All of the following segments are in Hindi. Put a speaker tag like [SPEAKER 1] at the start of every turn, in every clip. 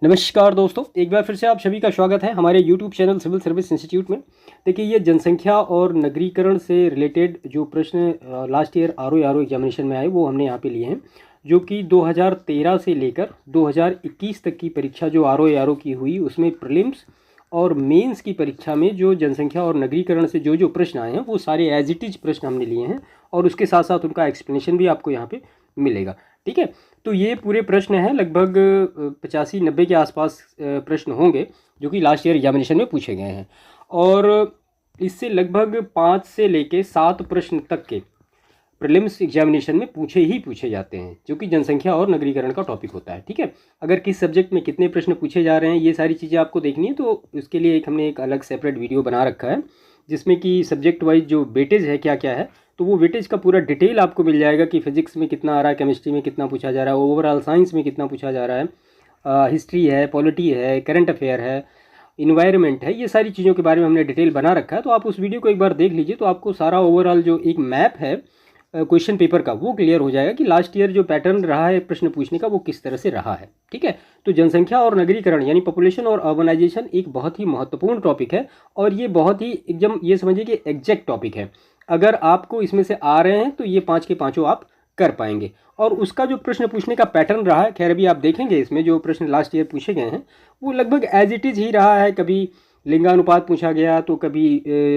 [SPEAKER 1] नमस्कार दोस्तों, एक बार फिर से आप सभी का स्वागत है हमारे YouTube channel civil service institute में। देखिए, ये जनसंख्या और नगरीकरण से रिलेटेड जो प्रश्न लास्ट ईयर आरओ एग्जामिनेशन में आए वो हमने यहाँ पे लिए हैं, जो कि 2013 से लेकर 2021 तक की परीक्षा जो आरओ की हुई उसमें प्रीलिम्स और मेंस की परीक्षा में जो जनसंख्या और नगरीकरण से जो जो प्रश्न आए हैं वो सारे एज इट इज प्रश्न हमने लिए हैं और उसके साथ साथ उनका एक्सप्लेनेशन भी आपको यहाँ पे मिलेगा। ठीक है, तो ये पूरे प्रश्न हैं, लगभग 85-90 के आसपास प्रश्न होंगे जो कि लास्ट ईयर एग्जामिनेशन में पूछे गए हैं और इससे लगभग 5 से लेके 7 प्रश्न तक के प्रीलिम्स एग्जामिनेशन में पूछे जाते हैं, जो कि जनसंख्या और नगरीकरण का टॉपिक होता है। ठीक है, अगर किस सब्जेक्ट में कितने प्रश्न पूछे जा रहे हैं ये सारी चीज़ें आपको देखनी है तो उसके लिए हमने एक अलग सेपरेट वीडियो बना रखा है जिसमें कि सब्जेक्ट वाइज जो वेटेज है क्या क्या है, तो वो वेटेज का पूरा डिटेल आपको मिल जाएगा कि फिजिक्स में कितना आ रहा है, केमिस्ट्री में कितना पूछा जा रहा है, ओवरऑल साइंस में कितना पूछा जा रहा है, हिस्ट्री है, पॉलिटी है, करंट अफेयर है, इन्वायरमेंट है, ये सारी चीज़ों के बारे में हमने डिटेल बना रखा है। तो आप उस वीडियो को एक बार देख लीजिए तो आपको सारा ओवरऑल जो एक मैप है क्वेश्चन पेपर का वो क्लियर हो जाएगा कि लास्ट ईयर जो पैटर्न रहा है प्रश्न पूछने का वो किस तरह से रहा है। ठीक है, तो जनसंख्या और नगरीकरण यानी पॉपुलेशन और अर्बनाइजेशन एक बहुत ही महत्वपूर्ण टॉपिक है और ये बहुत ही एकदम ये समझिए कि एग्जैक्ट टॉपिक है। अगर आपको इसमें से आ रहे हैं तो ये 5 के 5 आप कर पाएंगे और उसका जो प्रश्न पूछने का पैटर्न रहा है, खैर अभी आप देखेंगे इसमें जो प्रश्न लास्ट ईयर पूछे गए हैं वो लगभग एज इट इज़ ही रहा है। कभी लिंगानुपात पूछा गया तो कभी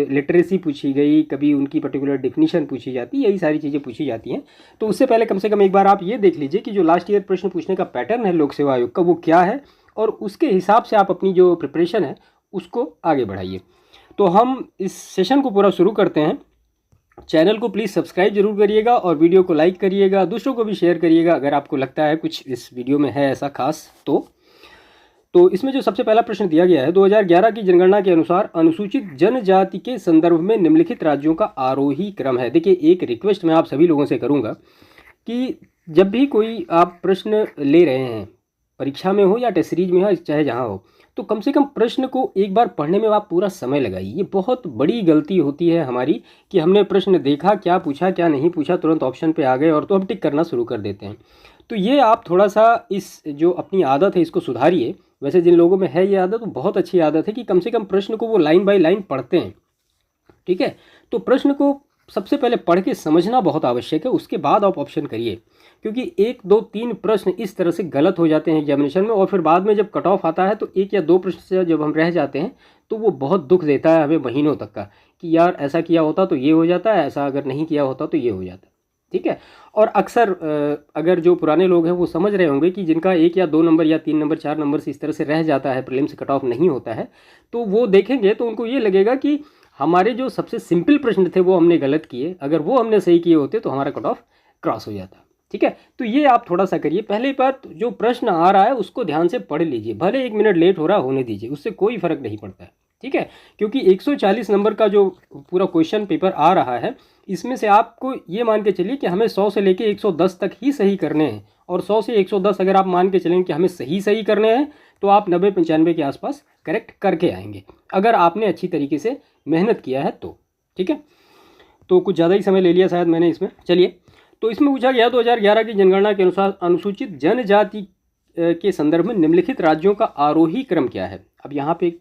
[SPEAKER 1] लिटरेसी पूछी गई, कभी उनकी पर्टिकुलर डेफिनेशन पूछी जाती है, यही सारी चीज़ें पूछी जाती हैं। तो उससे पहले कम से कम एक बार आप ये देख लीजिए कि जो लास्ट ईयर प्रश्न पूछने का पैटर्न है लोक सेवा आयोग का वो क्या है और उसके हिसाब से आप अपनी जो प्रिपरेशन है उसको आगे बढ़ाइए। तो हम इस सेशन को पूरा शुरू करते हैं। चैनल को प्लीज़ सब्सक्राइब जरूर करिएगा और वीडियो को लाइक करिएगा, दूसरों को भी शेयर करिएगा अगर आपको लगता है कुछ इस वीडियो में है ऐसा खास। तो इसमें जो सबसे पहला प्रश्न दिया गया है, 2011 की जनगणना के अनुसार अनुसूचित जनजाति के संदर्भ में निम्नलिखित राज्यों का आरोही क्रम है। देखिए, एक रिक्वेस्ट मैं आप सभी लोगों से करूंगा कि जब भी कोई आप प्रश्न ले रहे हैं, परीक्षा में हो या टेस्ट सीरीज में हो, चाहे जहाँ हो, तो कम से कम प्रश्न को एक बार पढ़ने में आप पूरा समय लगाइए। ये बहुत बड़ी गलती होती है हमारी कि हमने प्रश्न देखा, क्या पूछा क्या नहीं पूछा, तुरंत ऑप्शन पे आ गए और तो हम टिक करना शुरू कर देते हैं। तो ये आप थोड़ा सा इस जो अपनी आदत है इसको सुधारिए। वैसे जिन लोगों में है ये आदत वो बहुत अच्छी आदत है कि कम से कम प्रश्न को वो लाइन बाय लाइन पढ़ते हैं। ठीक है, तो प्रश्न को सबसे पहले पढ़ के समझना बहुत आवश्यक है, उसके बाद आप ऑप्शन करिए, क्योंकि 1, 2, 3 प्रश्न इस तरह से गलत हो जाते हैं एग्जामिनेशन में और फिर बाद में जब कट ऑफ आता है तो 1 या 2 प्रश्न से जब हम रह जाते हैं तो वो बहुत दुख देता है हमें महीनों तक का कि यार ऐसा किया होता तो ये हो जाता है, ऐसा अगर नहीं किया होता तो ये हो जाता। ठीक है, और अक्सर अगर जो पुराने लोग हैं वो समझ रहे होंगे कि जिनका 1 या 2 नंबर या 3 नंबर 4 नंबर से इस तरह से रह जाता है, प्रीलिम्स कट ऑफ नहीं होता है, तो वो देखेंगे तो उनको ये लगेगा कि हमारे जो सबसे सिंपल प्रश्न थे वो हमने गलत किए, अगर वो हमने सही किए होते तो हमारा कट ऑफ क्रॉस हो जाता। ठीक है, तो ये आप थोड़ा सा करिए। पहले बात, जो प्रश्न आ रहा है उसको ध्यान से पढ़ लीजिए, भले 1 मिनट लेट हो रहा होने दीजिए, उससे कोई फर्क नहीं पड़ता है। ठीक है, क्योंकि 140 नंबर का जो पूरा क्वेश्चन पेपर आ रहा है इसमें से आपको ये मान के चलिए कि हमें 100 से लेके 110 तक ही सही करने हैं और 100 से 110 अगर आप मान के चलें कि हमें सही करने हैं तो आप 90-95 के आसपास करेक्ट करके आएंगे अगर आपने अच्छी तरीके से मेहनत किया है तो। ठीक है, तो कुछ ज़्यादा ही समय ले लिया शायद मैंने इसमें। चलिए, तो इसमें पूछा गया 2011 की जनगणना के अनुसार अनुसूचित जनजाति के संदर्भ में निम्नलिखित राज्यों का आरोही क्रम क्या है। अब यहाँ पे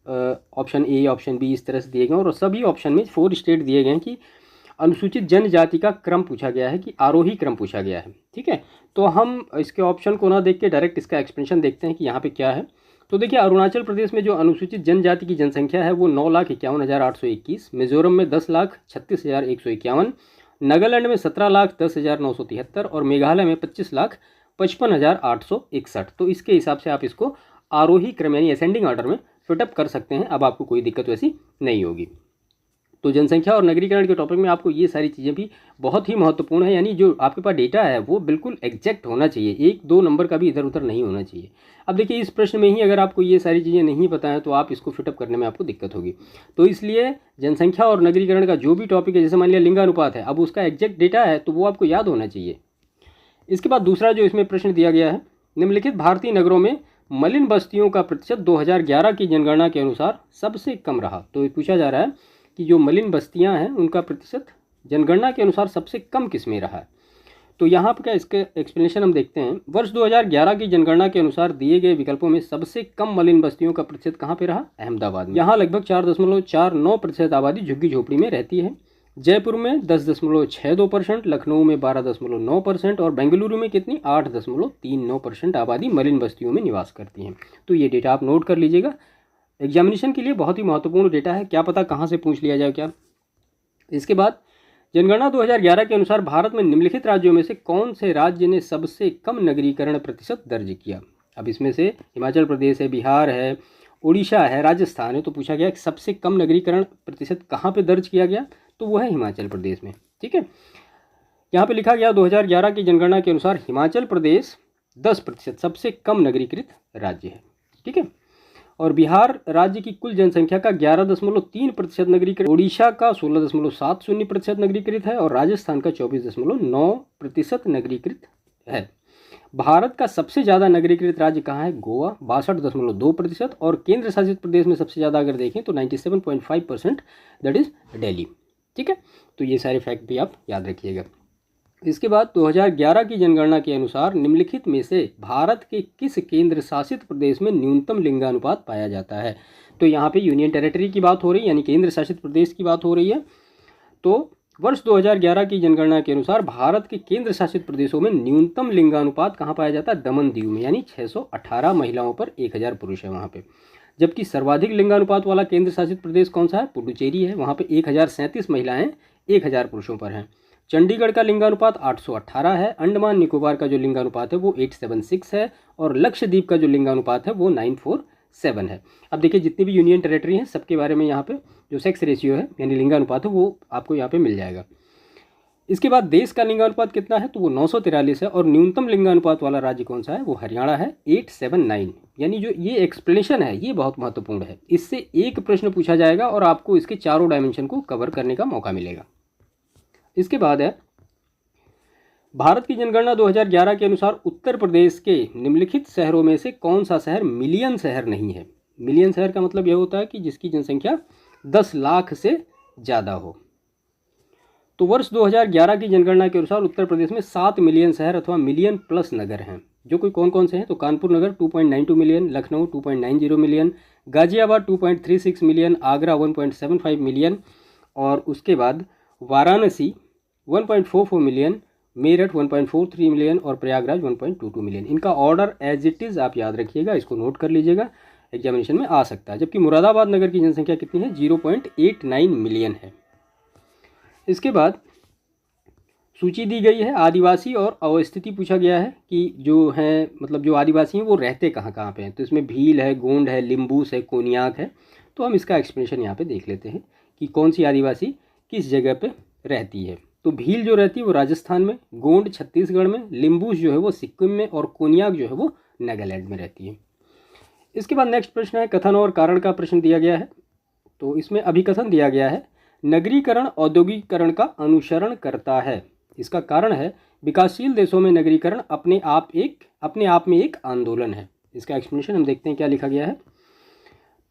[SPEAKER 1] ऑप्शन ए, ऑप्शन बी इस तरह से दिए गए और सभी ऑप्शन में 4 स्टेट दिए गए हैं कि अनुसूचित जनजाति का क्रम पूछा गया है कि आरोही क्रम पूछा गया है। ठीक है, तो हम इसके ऑप्शन को ना देख के डायरेक्ट इसका एक्सप्लेनेशन देखते हैं कि यहाँ पे क्या है। तो देखिए, अरुणाचल प्रदेश में जो अनुसूचित जनजाति की जनसंख्या है वो 9,51,821, मिजोरम में 10,36,151, नागालैंड में 17,10,973 और मेघालय में 25,55,861। तो इसके हिसाब से आप इसको आरोही क्रम यानी असेंडिंग ऑर्डर में फिटअप कर सकते हैं। अब आपको कोई दिक्कत वैसी नहीं होगी। तो जनसंख्या और नगरीकरण के टॉपिक में आपको ये सारी चीज़ें भी बहुत ही महत्वपूर्ण है, यानी जो आपके पास डेटा है वो बिल्कुल एग्जैक्ट होना चाहिए, 1-2 नंबर का भी इधर उधर नहीं होना चाहिए। अब देखिए, इस प्रश्न में ही अगर आपको ये सारी चीज़ें नहीं पता है तो आप इसको फिटअप करने में आपको दिक्कत होगी। तो इसलिए जनसंख्या और नगरीकरण का जो भी टॉपिक है, जैसे मान लिया लिंगानुपात है, अब उसका एग्जैक्ट डेटा है तो वो आपको याद होना चाहिए। इसके बाद दूसरा जो इसमें प्रश्न दिया गया है, निम्नलिखित भारतीय नगरों में मलिन बस्तियों का प्रतिशत 2011 की जनगणना के अनुसार सबसे कम रहा। तो पूछा जा रहा है कि जो मलिन बस्तियां हैं उनका प्रतिशत जनगणना के अनुसार सबसे कम किस में रहा है। तो यहाँ पर क्या इसके एक्सप्लेनेशन हम देखते हैं। वर्ष 2011 की जनगणना के अनुसार दिए गए विकल्पों में सबसे कम मलिन बस्तियों का प्रतिशत कहाँ पे रहा? अहमदाबाद में। यहाँ लगभग 4.49% आबादी झुग्गी झोपड़ी में रहती है। जयपुर में 10.62%, लखनऊ में 12.9% और बेंगलुरु में कितनी? 8.39% आबादी मलिन बस्तियों में निवास करती हैं। तो ये डेटा आप नोट कर लीजिएगा, एग्जामिनेशन के लिए बहुत ही महत्वपूर्ण डेटा है, क्या पता कहाँ से पूछ लिया जाए क्या। इसके बाद जनगणना 2011 के अनुसार भारत में निम्नलिखित राज्यों में से कौन से राज्य ने सबसे कम नगरीकरण प्रतिशत दर्ज किया? अब इसमें से हिमाचल प्रदेश है, बिहार है, उड़ीसा है, राजस्थान है। तो पूछा गया कि सबसे कम नगरीकरण प्रतिशत कहाँ पे दर्ज किया गया? तो वो है हिमाचल प्रदेश में। ठीक है, यहाँ पे लिखा गया 2011 की जनगणना के अनुसार हिमाचल प्रदेश 10% सबसे कम नगरीकृत राज्य है। ठीक है, और बिहार राज्य की कुल जनसंख्या का 11.3% नगरीकृत, उड़ीसा का 16.70% नगरीकृत है और राजस्थान का 24.9% नगरीकृत है। भारत का सबसे ज़्यादा नगरीकृत राज्य कहाँ है? गोवा 62.2% और केंद्र शासित प्रदेश में सबसे ज़्यादा अगर देखें तो 97.5%, दैट इज़ दिल्ली। ठीक है, तो ये सारे फैक्ट भी आप याद रखिएगा। इसके बाद 2011 की जनगणना के अनुसार निम्नलिखित में से भारत के किस केंद्र शासित प्रदेश में न्यूनतम लिंगानुपात पाया जाता है? तो यहाँ पे यूनियन टेरिटरी की बात हो रही है, यानी केंद्र शासित प्रदेश की बात हो रही है। तो वर्ष 2011 की जनगणना के अनुसार भारत के केंद्र शासित प्रदेशों में न्यूनतम लिंगानुपात कहाँ पाया जाता है? दमन दीव में, यानी 618 महिलाओं पर 1000 पुरुष है वहाँ पे। जबकि सर्वाधिक लिंगानुपात वाला केंद्र शासित प्रदेश कौन सा है? पुडुचेरी है, वहाँ पे 1037 महिलाएं 1000 पुरुषों पर हैं। चंडीगढ़ का लिंगानुपात 818 है। अंडमान निकोबार का जो लिंगानुपात है वो 876 है और लक्षद्वीप का जो लिंगानुपात है वो 947 है। अब देखिए जितनी भी यूनियन टेरिटरी हैं सबके बारे में यहाँ पे जो सेक्स रेशियो है यानी लिंगानुपात है वो आपको यहाँ पे मिल जाएगा। इसके बाद देश का लिंगानुपात कितना है? तो वो 943 है और न्यूनतम लिंगानुपात वाला राज्य कौन सा है? वो हरियाणा है, 879। यानी जो ये एक्सप्लेनेशन है ये बहुत महत्वपूर्ण है, इससे एक प्रश्न पूछा जाएगा और आपको इसके चारों डायमेंशन को कवर करने का मौका मिलेगा। इसके बाद है भारत की जनगणना 2011 के अनुसार उत्तर प्रदेश के निम्नलिखित शहरों में से कौन सा शहर मिलियन शहर नहीं है? मिलियन शहर का मतलब यह होता है कि जिसकी जनसंख्या 10 लाख से ज़्यादा हो। तो वर्ष 2011 की जनगणना के अनुसार उत्तर प्रदेश में 7 मिलियन शहर अथवा मिलियन प्लस नगर हैं। जो कोई कौन कौन से हैं? तो कानपुर नगर 2.92 million, Lucknow 2.90 million, Ghaziabad 2.36 million, Agra 1.75 million और उसके बाद वाराणसी 1.44 मिलियन, मेरठ 1.43 मिलियन और प्रयागराज 1.22 मिलियन। इनका ऑर्डर एज इट इज़ आप याद रखिएगा, इसको नोट कर लीजिएगा, एग्जामिनेशन में आ सकता है। जबकि मुरादाबाद नगर की जनसंख्या कितनी है? 0.89 मिलियन है। इसके बाद सूची दी गई है आदिवासी और अवस्थिति पूछा गया है कि जो है मतलब जो आदिवासी हैं वो रहते कहाँ कहाँ पे हैं। तो इसमें भील है, गोंड है, लिम्बूस है, कोनियाक है। तो हम इसका एक्सप्लेनेशन यहाँ पे देख लेते हैं कि कौन सी आदिवासी किस जगह पे रहती है। तो भील जो रहती है वो राजस्थान में, गोंड छत्तीसगढ़ में, लिम्बूस जो है वो सिक्किम में और कोनियाक जो है वो नागालैंड में रहती है। इसके बाद नेक्स्ट प्रश्न है कथन और कारण का प्रश्न दिया गया है। तो इसमें अभिकथन दिया गया है नगरीकरण औद्योगिकरण का अनुसरण करता है। इसका कारण है विकासशील देशों में नगरीकरण अपने आप में एक आंदोलन है। इसका एक्सप्लेनेशन हम देखते हैं क्या लिखा गया है।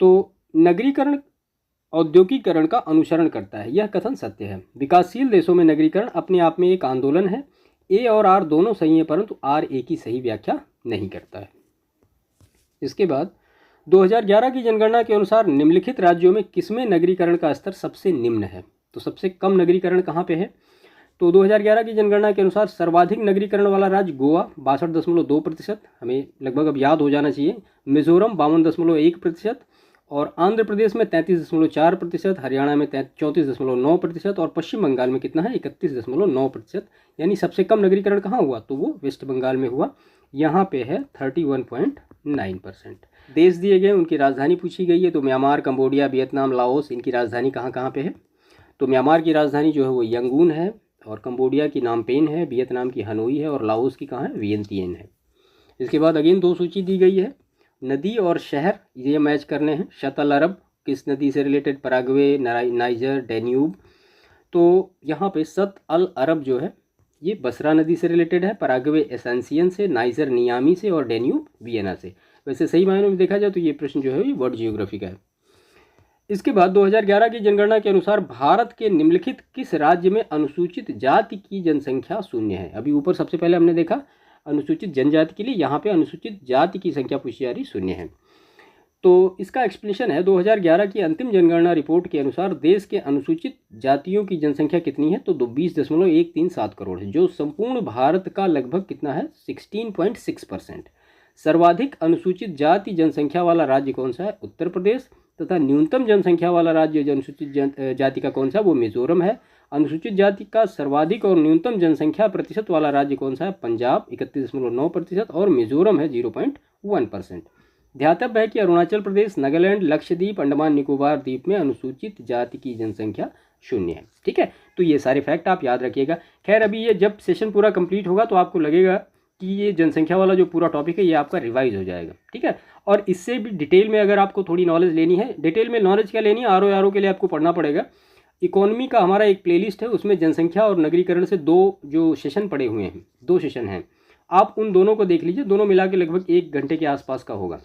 [SPEAKER 1] तो नगरीकरण औद्योगिकरण का अनुसरण करता है, यह कथन सत्य है। विकासशील देशों में नगरीकरण अपने आप में एक आंदोलन है। ए और आर दोनों सही है परंतु आर ए की सही व्याख्या नहीं करता है। इसके बाद 2011 की जनगणना के अनुसार निम्नलिखित राज्यों में किसमें नगरीकरण का स्तर सबसे निम्न है? तो सबसे कम नगरीकरण कहाँ पे है? तो 2011 की जनगणना के अनुसार सर्वाधिक नगरीकरण वाला राज्य गोवा 62.2%, हमें लगभग अब याद हो जाना चाहिए। मिजोरम 52.1% और आंध्र प्रदेश में 33.4%, हरियाणा में 34.9% और पश्चिम बंगाल में कितना है? 31.9%। यानी सबसे कम नगरीकरण कहाँ हुआ? तो वो वेस्ट बंगाल में हुआ, यहाँ पे है 31.9%। देश दिए गए, उनकी राजधानी पूछी गई है। तो म्यांमार, कंबोडिया, वियतनाम, लाओस, इनकी राजधानी कहाँ कहाँ पे है? तो म्यांमार की राजधानी जो है वो यंगून है और कंबोडिया की नामपेन है, वियतनाम की हनोई है और लाओस की कहाँ है? वियंतियन है। इसके बाद अगेन दो सूची दी गई है, नदी और शहर, ये मैच करने हैं। शतल अरब किस नदी से रिलेटेड? Paraguay, niger, Danube. तो यहाँ पे सत अल अरब जो है ये बसरा नदी से रिलेटेड है, पराग्वे एसेंसियन से, नाइजर नियामी से और डेन्यूब वियना से। वैसे सही मायनों में देखा जाए तो ये प्रश्न जो है ये वर्ल्ड जियोग्राफी का है। इसके बाद 2011 की जनगणना के अनुसार भारत के निम्नलिखित किस राज्य में अनुसूचित जाति की जनसंख्या शून्य है। अभी ऊपर सबसे पहले हमने देखा अनुसूचित जनजाति के लिए, यहाँ पे अनुसूचित जाति की संख्या पूछी जा रही शून्य है। तो इसका एक्सप्लेनेशन है 2011 की अंतिम जनगणना रिपोर्ट के अनुसार देश के अनुसूचित जातियों की जनसंख्या कितनी है, तो 20.137 करोड़ है, जो संपूर्ण भारत का लगभग कितना है 16.6%। सर्वाधिक अनुसूचित जाति जनसंख्या वाला राज्य कौन सा है, उत्तर प्रदेश, तथा न्यूनतम जनसंख्या वाला राज्य अनुसूचित जाति का कौन सा है, वो मिजोरम है। अनुसूचित जाति का सर्वाधिक और न्यूनतम जनसंख्या प्रतिशत वाला राज्य कौन सा है, पंजाब 31.9% और मिजोरम है 0.1%। ध्यातव्य है कि अरुणाचल प्रदेश, नागालैंड, लक्षद्वीप, अंडमान निकोबार द्वीप में अनुसूचित जाति की जनसंख्या शून्य है। ठीक है, तो ये सारे फैक्ट आप याद रखिएगा। खैर अभी ये जब सेशन पूरा कंप्लीट होगा तो आपको लगेगा कि ये जनसंख्या वाला जो पूरा टॉपिक है ये आपका रिवाइज हो जाएगा। ठीक है, और इससे भी डिटेल में अगर आपको थोड़ी नॉलेज लेनी है, डिटेल में नॉलेज क्या लेनी है, आर के लिए आपको पढ़ना पड़ेगा। इकोनॉमी का हमारा एक प्लेलिस्ट है, उसमें जनसंख्या और नगरीकरण से दो जो सेशन पड़े हुए हैं, 2 सेशन हैं, आप उन दोनों को देख लीजिए। दोनों मिला के लगभग 1 घंटे के आसपास का होगा।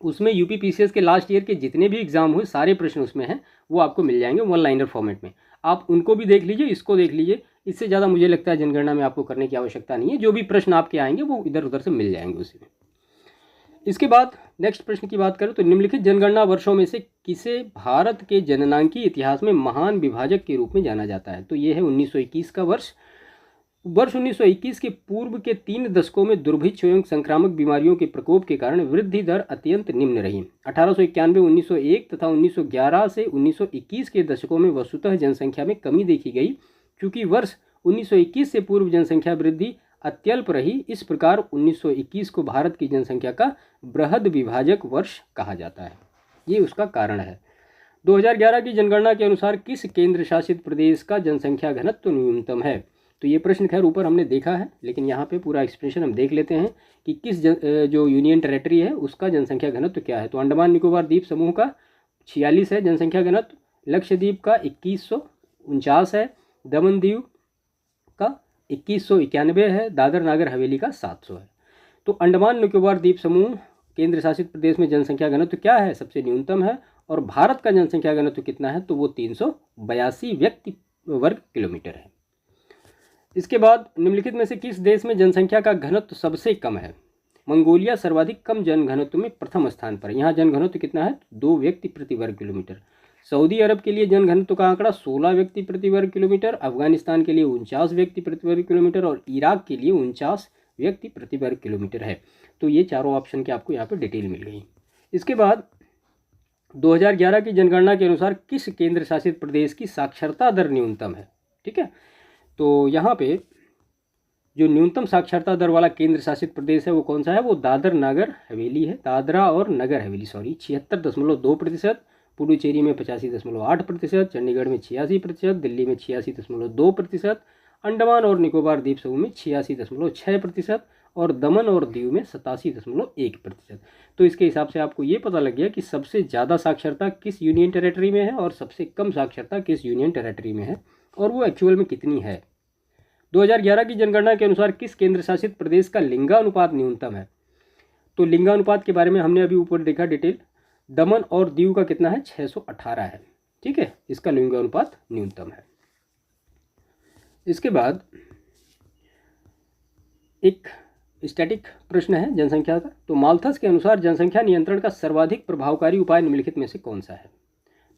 [SPEAKER 1] उसमें यूपी पीसीएस के लास्ट ईयर के जितने भी एग्जाम हुए सारे प्रश्न उसमें हैं, वो आपको मिल जाएंगे 1 लाइनर फॉर्मेट में। आप उनको भी देख लीजिए, इसको देख लीजिए। इससे ज़्यादा मुझे लगता है जनगणना में आपको करने की आवश्यकता नहीं है। जो भी प्रश्न आपके आएंगे वो इधर उधर से मिल जाएंगे उसी में। इसके बाद नेक्स्ट प्रश्न की बात करें तो निम्नलिखित जनगणना वर्षों में से किसे भारत के जननांकीय इतिहास में महान विभाजक के रूप में जाना जाता है, तो ये है 1921 का वर्ष। 1921 के पूर्व के 3 दशकों में दुर्भिक्ष एवं संक्रामक बीमारियों के प्रकोप के कारण वृद्धि दर अत्यंत निम्न रही। 1891, 1901 तथा 1911 से 1921 के दशकों में वस्तुतः जनसंख्या में कमी देखी गई, क्योंकि वर्ष 1921 से पूर्व जनसंख्या वृद्धि अत्यल्प रही। इस प्रकार 1921 को भारत की जनसंख्या का बृहद विभाजक वर्ष कहा जाता है। ये उसका कारण है। 2011 की जनगणना के अनुसार किस केंद्र शासित प्रदेश का जनसंख्या घनत्व न्यूनतम है, तो ये प्रश्न खैर ऊपर हमने देखा है, लेकिन यहाँ पे पूरा एक्सप्लेनेशन हम देख लेते हैं कि किस जो यूनियन टेरेटरी है उसका जनसंख्या घनत्व क्या है। तो अंडमान निकोबार द्वीप समूह का 46 है जनसंख्या घनत्व, लक्षद्वीप का 2149 है, दमन दीव का 2191 है, दादर नागर हवेली का 700 है। तो अंडमान निकोबार द्वीप समूह केंद्र शासित प्रदेश में जनसंख्या घनत्व क्या है, सबसे न्यूनतम है। और भारत का जनसंख्या घनत्व कितना है, तो वो 382 व्यक्ति वर्ग किलोमीटर है। इसके बाद निम्नलिखित में से किस देश में जनसंख्या का घनत्व सबसे कम है। मंगोलिया सर्वाधिक कम जन घनत्व में प्रथम स्थान पर। यहाँ जन घनत्व कितना है, 2 व्यक्ति प्रति वर्ग किलोमीटर। सऊदी अरब के लिए जन घनत्व का आंकड़ा 16 व्यक्ति प्रति वर्ग किलोमीटर, अफगानिस्तान के लिए 49 व्यक्ति प्रति वर्ग किलोमीटर और इराक के लिए 49 व्यक्ति प्रति वर्ग किलोमीटर है। तो ये चारों ऑप्शन के आपको यहाँ पर डिटेल मिल गई। इसके बाद 2011 की जनगणना के अनुसार किस केंद्र शासित प्रदेश की साक्षरता दर न्यूनतम है। ठीक है, तो यहाँ पे जो न्यूनतम साक्षरता दर वाला केंद्र शासित प्रदेश है वो कौन सा है, वो दादर नागर हवेली है। दादरा और नगर हवेली 76.2%, पुडुचेरी में 85.8%, चंडीगढ़ में 86%, दिल्ली में 86.2%, अंडमान और निकोबार द्वीप समूह में 86.6% और दमन और दीव में 87.1%। तो इसके हिसाब से आपको ये पता लग गया कि सबसे ज़्यादा साक्षरता किस यूनियन टेरेटरी में है और सबसे कम साक्षरता किस यूनियन टेरेटरी में है और वो एक्चुअल में कितनी है। 2011 की जनगणना के अनुसार किस केंद्र शासित प्रदेश का लिंगानुपात न्यूनतम है, तो लिंगानुपात के बारे में हमने अभी ऊपर देखा डिटेल। दमन और दीव का कितना है, 618 है। ठीक है, इसका लिंगानुपात न्यूनतम है। इसके बाद एक स्टैटिक प्रश्न है जनसंख्या का। तो माल्थस के अनुसार जनसंख्या नियंत्रण का सर्वाधिक प्रभावकारी उपाय निम्नलिखित में से कौन सा है।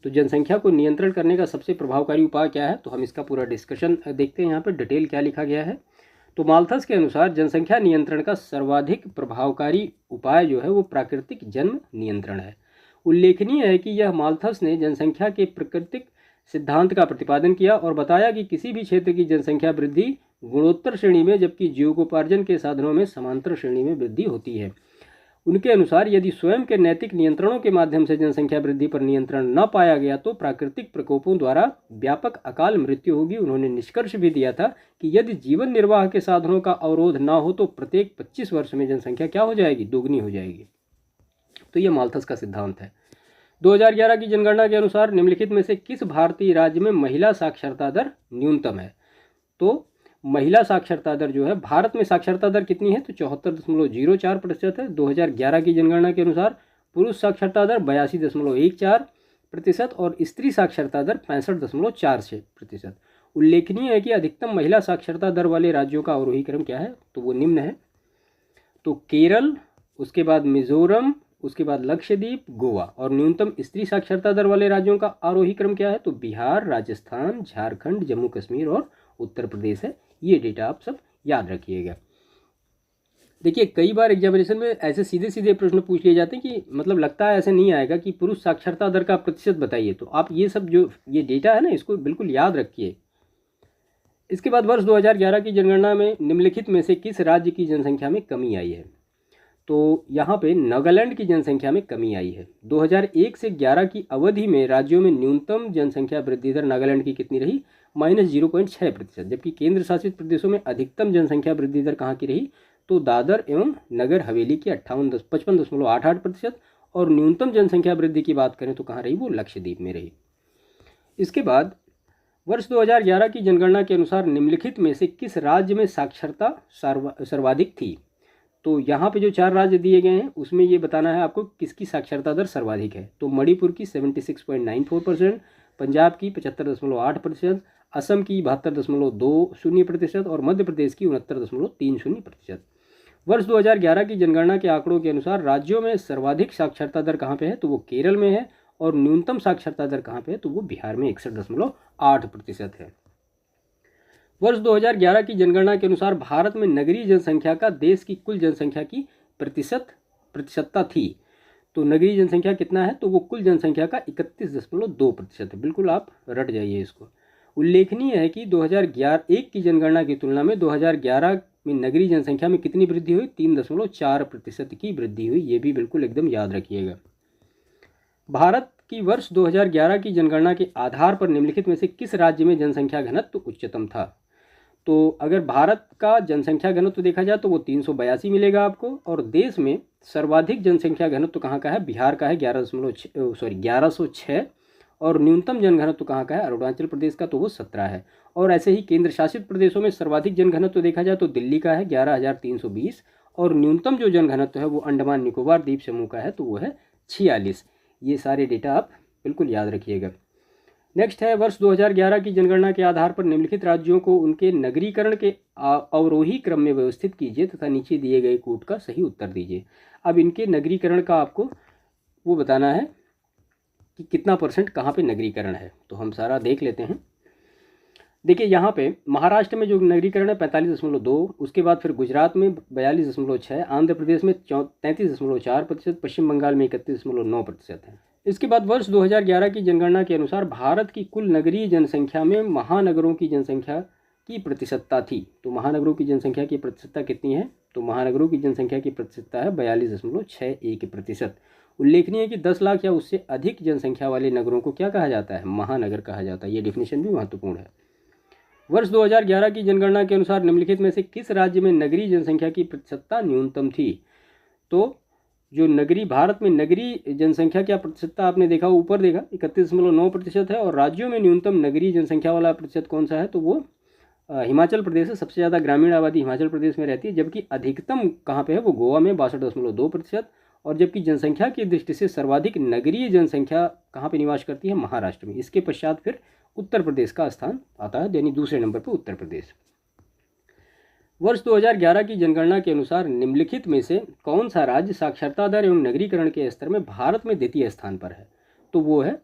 [SPEAKER 1] तो जनसंख्या को नियंत्रण करने का सबसे प्रभावकारी उपाय क्या है, तो हम इसका पूरा डिस्कशन देखते हैं। यहाँ पर डिटेल क्या लिखा गया है। तो माल्थस के अनुसार जनसंख्या नियंत्रण का सर्वाधिक प्रभावकारी उपाय जो है वो प्राकृतिक जन्म नियंत्रण है। उल्लेखनीय है कि यह माल्थस ने जनसंख्या के प्राकृतिक सिद्धांत का प्रतिपादन किया और बताया कि किसी भी क्षेत्र की जनसंख्या वृद्धि गुणोत्तर श्रेणी में जबकि जीविकोपार्जन के साधनों में समांतर श्रेणी में वृद्धि होती है। उनके अनुसार यदि स्वयं के नैतिक नियंत्रणों के माध्यम से जनसंख्या वृद्धि पर नियंत्रण न पाया गया तो प्राकृतिक प्रकोपों द्वारा व्यापक अकाल मृत्यु होगी। उन्होंने निष्कर्ष भी दिया था कि यदि जीवन निर्वाह के साधनों का अवरोध न हो तो प्रत्येक 25 वर्ष में जनसंख्या क्या हो जाएगी, दोगुनी हो जाएगी। तो यह माल्थस का सिद्धांत है। 2011 की जनगणना के अनुसार निम्नलिखित में से किस भारतीय राज्य में महिला साक्षरता दर न्यूनतम है। तो महिला साक्षरता दर जो है भारत में साक्षरता दर कितनी है, तो 74.04% है। 2011 की जनगणना के अनुसार पुरुष साक्षरता दर 82.14, प्रतिशत और स्त्री साक्षरता दर 65.46%। उल्लेखनीय है कि अधिकतम महिला साक्षरता दर वाले राज्यों का अवरोही क्रम क्या है, तो वो निम्न है। तो केरल, उसके बाद मिजोरम, उसके बाद लक्षद्वीप, गोवा। और न्यूनतम स्त्री साक्षरता दर वाले राज्यों का आरोही क्रम क्या है, तो बिहार, राजस्थान, झारखंड, जम्मू कश्मीर और उत्तर प्रदेश है। ये डेटा आप सब याद रखिएगा। देखिए कई बार एग्जामिनेशन में ऐसे सीधे सीधे प्रश्न पूछ लिए जाते हैं कि मतलब लगता है ऐसे नहीं आएगा कि पुरुष साक्षरता दर का प्रतिशत बताइए, तो आप ये सब जो ये डेटा है ना इसको बिल्कुल याद रखिए। इसके बाद वर्ष 2011 की जनगणना में निम्नलिखित में से किस राज्य की जनसंख्या में कमी आई है, तो यहाँ पे नागालैंड की जनसंख्या में कमी आई है। 2001 से 11 की अवधि में राज्यों में न्यूनतम जनसंख्या वृद्धि दर नागालैंड की कितनी रही, -0.6%। जबकि केंद्र शासित प्रदेशों में अधिकतम जनसंख्या वृद्धि दर कहाँ की रही, तो दादर एवं नगर हवेली की 55.88%। और न्यूनतम जनसंख्या वृद्धि की बात करें तो कहाँ रही, वो लक्षद्वीप में रही। इसके बाद वर्ष 2011 की जनगणना के अनुसार निम्नलिखित में से किस राज्य में साक्षरता सर्वाधिक थी, तो यहाँ पे जो 4 राज्य दिए गए हैं उसमें ये बताना है आपको किसकी साक्षरता दर सर्वाधिक है। तो मणिपुर की 76.94%, पंजाब की 75.8%, असम की 72.20% और मध्य प्रदेश की 69.30%। वर्ष 2011 की जनगणना के आंकड़ों के अनुसार राज्यों में सर्वाधिक साक्षरता दर कहाँ पे है, तो वो केरल में है। और न्यूनतम साक्षरता दर कहाँ पे है, तो वो बिहार में 61.8% है। वर्ष 2011 की जनगणना के अनुसार भारत में नगरीय जनसंख्या का देश की कुल जनसंख्या की प्रतिशतता थी। तो नगरीय जनसंख्या कितना है, तो वो कुल जनसंख्या का 31.2% है। बिल्कुल आप रट जाइए इसको। उल्लेखनीय है कि 2011 की जनगणना की तुलना में 2011 में नगरीय जनसंख्या में कितनी वृद्धि हुई, 3.4% की वृद्धि हुई। ये भी बिल्कुल एकदम याद रखिएगा। भारत की वर्ष 2011 की जनगणना के आधार पर निम्नलिखित में से किस राज्य में जनसंख्या घनत्व उच्चतम था, तो अगर भारत का जनसंख्या घनत्व देखा जाए तो वो 382 मिलेगा आपको। और देश में सर्वाधिक जनसंख्या घनत्व कहाँ का है, बिहार का है 1106। और न्यूनतम जनघनत्व कहाँ का है, अरुणाचल प्रदेश का, तो वो 17 है। और ऐसे ही केंद्र शासित प्रदेशों में सर्वाधिक जनघनत्व देखा जाए तो दिल्ली का है 11,320। और न्यूनतम जो जनघनत्व है वो अंडमान निकोबार द्वीप समूह का है, तो वो है 46। ये सारे डेटा आप बिल्कुल याद रखिएगा। नेक्स्ट है वर्ष 2011 की जनगणना के आधार पर निम्नलिखित राज्यों को उनके नगरीकरण के अवरोही क्रम में व्यवस्थित कीजिए तथा नीचे दिए गए कोड का सही उत्तर दीजिए। अब इनके नगरीकरण का आपको वो बताना है कि कितना % कहाँ पे नगरीकरण है, तो हम सारा देख लेते हैं। देखिए यहाँ पे महाराष्ट्र में जो नगरीकरण है 45.2, उसके बाद फिर गुजरात में 42.6, आंध्र प्रदेश में 33.4%, पश्चिम बंगाल में 31.9% है। इसके बाद वर्ष 2011 की जनगणना के अनुसार भारत की कुल नगरीय जनसंख्या में महानगरों की जनसंख्या की प्रतिशतता थी। तो महानगरों की जनसंख्या की प्रतिशतता कितनी है, तो महानगरों की जनसंख्या की प्रतिशतता है 42.61%। उल्लेखनीय है कि 10 लाख या उससे अधिक जनसंख्या वाले नगरों को क्या कहा जाता है, महानगर कहा जाता है। ये डिफिनेशन भी महत्वपूर्ण है। वर्ष 2011 की जनगणना के अनुसार निम्नलिखित में से किस राज्य में नगरीय जनसंख्या की प्रतिशतता न्यूनतम थी, तो जो नगरी भारत में नगरीय जनसंख्या क्या प्रतिशतता आपने देखा ऊपर देखा 31.9% है। और राज्यों में न्यूनतम नगरीय जनसंख्या वाला प्रतिशत कौन सा है, तो वो हिमाचल प्रदेश है। सबसे ज़्यादा ग्रामीण आबादी हिमाचल प्रदेश में रहती है, जबकि अधिकतम कहाँ पे है, वो गोवा में 62.2%। और जबकि जनसंख्या की दृष्टि से सर्वाधिक नगरीय जनसंख्या कहाँ पे निवास करती है, महाराष्ट्र में। इसके पश्चात फिर उत्तर प्रदेश का स्थान आता है, यानी दूसरे नंबर पर उत्तर प्रदेश। वर्ष 2011 की जनगणना के अनुसार निम्नलिखित में से कौन सा राज्य साक्षरता दर एवं नगरीकरण के स्तर में भारत में द्वितीय स्थान पर है, तो वो है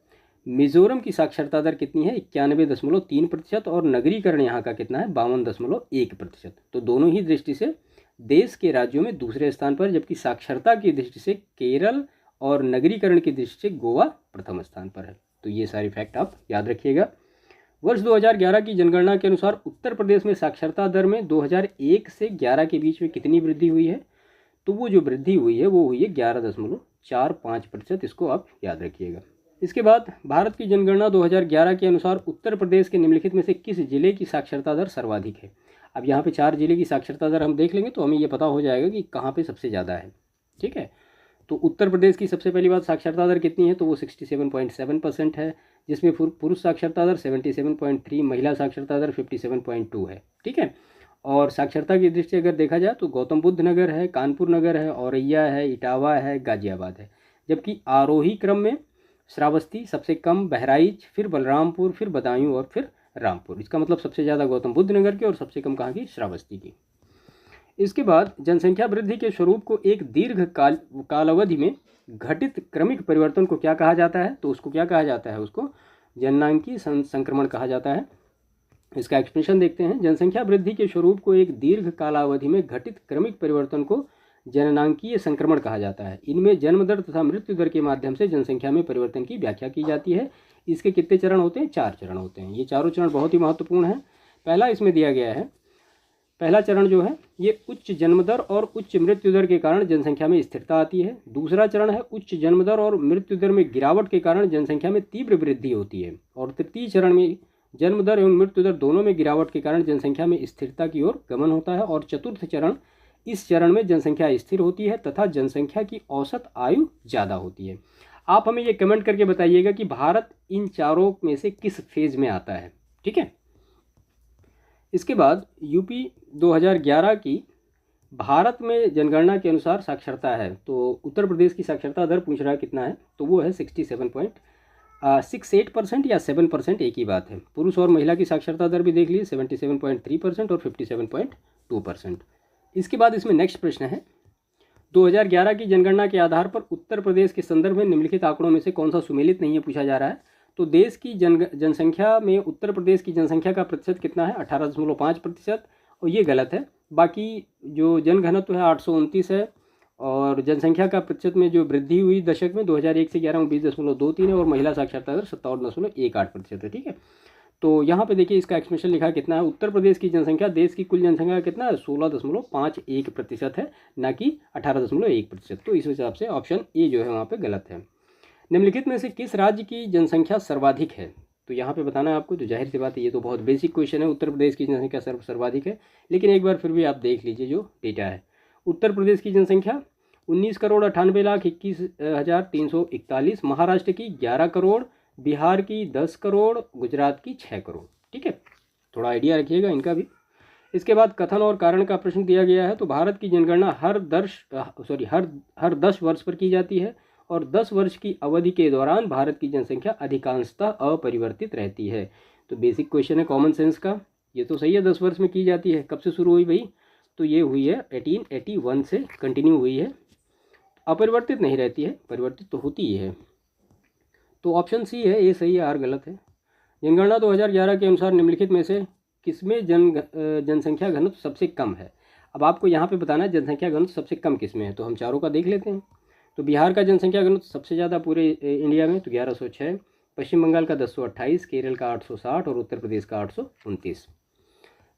[SPEAKER 1] मिजोरम की साक्षरता दर कितनी है, 91.3%। और नगरीकरण यहाँ का कितना है, 52.1%। तो दोनों ही दृष्टि से देश के राज्यों में दूसरे स्थान पर, जबकि साक्षरता की दृष्टि से केरल और नगरीकरण की दृष्टि से गोवा प्रथम स्थान पर है। तो ये सारी फैक्ट आप याद रखिएगा। वर्ष 2011 की जनगणना के अनुसार उत्तर प्रदेश में साक्षरता दर में 2001 से 11 के बीच में कितनी वृद्धि हुई है, तो वो जो वृद्धि हुई है वो हुई है 11.45%। इसको आप याद रखिएगा। इसके बाद भारत की जनगणना 2011 के अनुसार उत्तर प्रदेश के निम्नलिखित में से किस जिले की साक्षरता दर सर्वाधिक है। अब यहाँ पे 4 जिले की साक्षरता दर हम देख लेंगे तो हमें ये पता हो जाएगा कि कहाँ पे सबसे ज़्यादा है। ठीक है, तो उत्तर प्रदेश की सबसे पहली बात साक्षरता दर कितनी है, तो वो 67.7% है, जिसमें पुरुष साक्षरता दर 77.3, महिला साक्षरता दर 57.2 है। ठीक है, और साक्षरता की दृष्टि अगर देखा जाए तो गौतम बुद्ध नगर है, कानपुर नगर है, औरैया है, इटावा है, गाजियाबाद है। जबकि आरोही क्रम में श्रावस्ती, सबसे कम बहराइच, फिर बलरामपुर, फिर बदायूं और फिर रामपुर। इसका मतलब सबसे ज़्यादा गौतम बुद्ध नगर की और सबसे कम कहाँ की, श्रावस्ती की। इसके बाद जनसंख्या वृद्धि के स्वरूप को एक दीर्घ कालावधि में घटित क्रमिक परिवर्तन को क्या कहा जाता है, तो उसको क्या कहा जाता है, उसको जननांकीय संक्रमण कहा जाता है। इसका एक्सप्लेनेशन देखते हैं। जनसंख्या वृद्धि के स्वरूप को एक दीर्घ कालावधि में घटित क्रमिक परिवर्तन को जननांकीय संक्रमण कहा जाता है। इनमें जन्म दर तथा मृत्यु दर के माध्यम से जनसंख्या में परिवर्तन की व्याख्या की जाती है। इसके कितने चरण होते हैं, 4 चरण होते हैं। ये चारों चरण बहुत ही महत्वपूर्ण है। पहला इसमें दिया गया है, पहला चरण जो है ये उच्च जन्म दर और उच्च मृत्यु दर के कारण जनसंख्या में स्थिरता आती है। दूसरा चरण है उच्च जन्म दर और मृत्यु दर में गिरावट के कारण जनसंख्या में तीव्र वृद्धि होती है। और तृतीय चरण में जन्म दर एवं मृत्यु दर दोनों में गिरावट के कारण जनसंख्या में स्थिरता की ओर गमन होता है। और चतुर्थ चरण, इस चरण में जनसंख्या स्थिर होती है तथा जनसंख्या की औसत आयु ज़्यादा होती है। आप हमें ये कमेंट करके बताइएगा कि भारत इन चारों में से किस फेज में आता है, ठीक है। इसके बाद यूपी 2011 की भारत में जनगणना के अनुसार साक्षरता है। तो उत्तर प्रदेश की साक्षरता दर पूछ रहा है कितना है, तो वो है 67.68% या 7%, एक ही बात है। पुरुष और महिला की साक्षरता दर भी देख लीजिए, 77.3% और 57.2%। इसके बाद इसमें नेक्स्ट प्रश्न है, 2011 की जनगणना के आधार पर उत्तर प्रदेश के संदर्भ में निम्नलिखित आंकड़ों में से कौन सा सुमेलित नहीं है, पूछा जा रहा है। तो देश की जनसंख्या में उत्तर प्रदेश की जनसंख्या का प्रतिशत कितना है, 18.5%, और ये गलत है। बाकी जो जनघनत्व है 829 है, और जनसंख्या का प्रतिशत में जो वृद्धि हुई दशक में 2001 से 11 में 20.23 है, और महिला साक्षरता दर 57.18% है, ठीक है। तो यहाँ पे देखिए इसका एक्सप्रेशन लिखा कितना है, उत्तर प्रदेश की जनसंख्या देश की कुल जनसंख्या का कितना है, 16.51% है, ना कि 18.1%। तो इस हिसाब से ऑप्शन ए जो है वहाँ पे गलत है। निम्नलिखित में से किस राज्य की जनसंख्या सर्वाधिक है, तो यहाँ पे बताना है आपको। तो जाहिर सी बात है, ये तो बहुत बेसिक क्वेश्चन है, उत्तर प्रदेश की जनसंख्या सर्वाधिक है। लेकिन एक बार फिर भी आप देख लीजिए जो डेटा है। उत्तर प्रदेश की जनसंख्या 19,98,21,341, महाराष्ट्र की 11 करोड़, बिहार की 10 करोड़, गुजरात की 6 करोड़, ठीक है। थोड़ा आइडिया रखिएगा इनका भी। इसके बाद कथन और कारण का प्रश्न दिया गया है। तो भारत की जनगणना हर 10 वर्ष पर की जाती है, और 10 वर्ष की अवधि के दौरान भारत की जनसंख्या अधिकांशतः अपरिवर्तित रहती है। तो बेसिक क्वेश्चन है कॉमन सेंस का, ये तो सही है, 10 वर्ष में की जाती है। कब से शुरू हुई भाई, तो ये हुई है 1881 से कंटिन्यू हुई है। अपरिवर्तित नहीं रहती है, परिवर्तित तो होती ही है। तो ऑप्शन सी है, ये सही है, आर गलत है। जनगणना 2011 के अनुसार निम्नलिखित में से किसमें जनसंख्या घनत्व सबसे कम है। अब आपको यहाँ पे बताना है जनसंख्या घनत्व सबसे कम किसमें है, तो हम चारों का देख लेते हैं। तो बिहार का जनसंख्या घनत्व सबसे ज़्यादा पूरे इंडिया में, तो 1106, पश्चिम बंगाल का 1028, केरल का 860 और उत्तर प्रदेश का 829।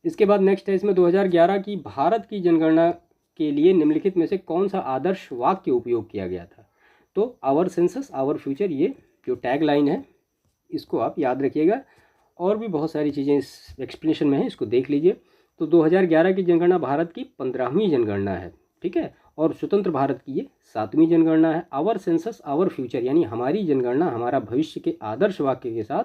[SPEAKER 1] इसके बाद नेक्स्ट है, इसमें 2011 की भारत की जनगणना के लिए निम्नलिखित में से कौन सा आदर्श वाक्य उपयोग किया गया था। तो आवर सेंसस आवर फ्यूचर, ये जो टैग लाइन है इसको आप याद रखिएगा। और भी बहुत सारी चीज़ें इस एक्सप्लेनेशन में है, इसको देख लीजिए। तो 2011 की जनगणना भारत की 15वीं जनगणना है, ठीक है, और स्वतंत्र भारत की ये 7वीं जनगणना है। आवर सेंसस आवर फ्यूचर यानी हमारी जनगणना हमारा भविष्य के आदर्श वाक्य के साथ